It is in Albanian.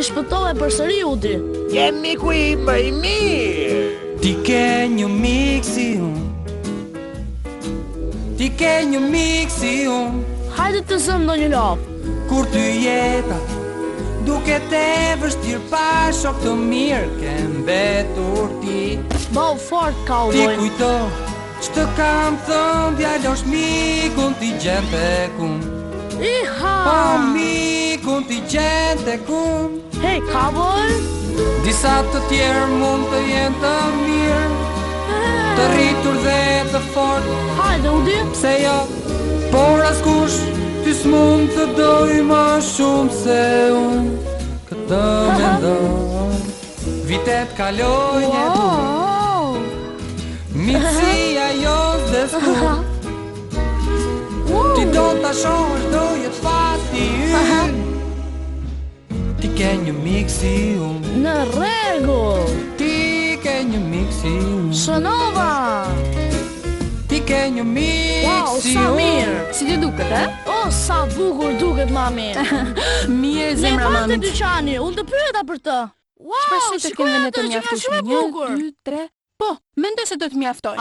Ti shpëtove përsëri Udi. Je miku im më i mirë. Ti ke një mik si unë. Ti ke një mik si unë. Hajde të zëm ndonjë lop. Kur ty jeta duket e vështirë pa shok të mirë, ke mbetur ti. Bau fort Ti cowboy. kujto ç'të kam thënë, djalosh mikun ti gjen tek unë. Iha! Po mikun ti gjen tek unë. Hey cowboy. Disa të tjerë mund të jenë të mirë, të rritur dhe të fort, Hajde Udi. pse jo, por askush ty s'mund të doj më shumë se unë. Këtë mendoj. Vitet kalojnë e du, Wow. miqësia jonë dhe s'ku. Ti do t'a shohësh do jetë fati ynë. Ti ke një mik si unë. Në rregull. Ti ke një mik si unë. Shënova. Ti ke një mik Wow, si sa unë. mirë. Si ti duket, e? Oh, sa bukur duket mami. Mirë Le zemra vante mamit. dyqani, unë të pyeta për të. Wow, Shpresoj të shikoj kemi atë të që nga mjaftueshme. shumë e bukur. 1, 2, 3. Po, mendoj se do të mjaftojnë.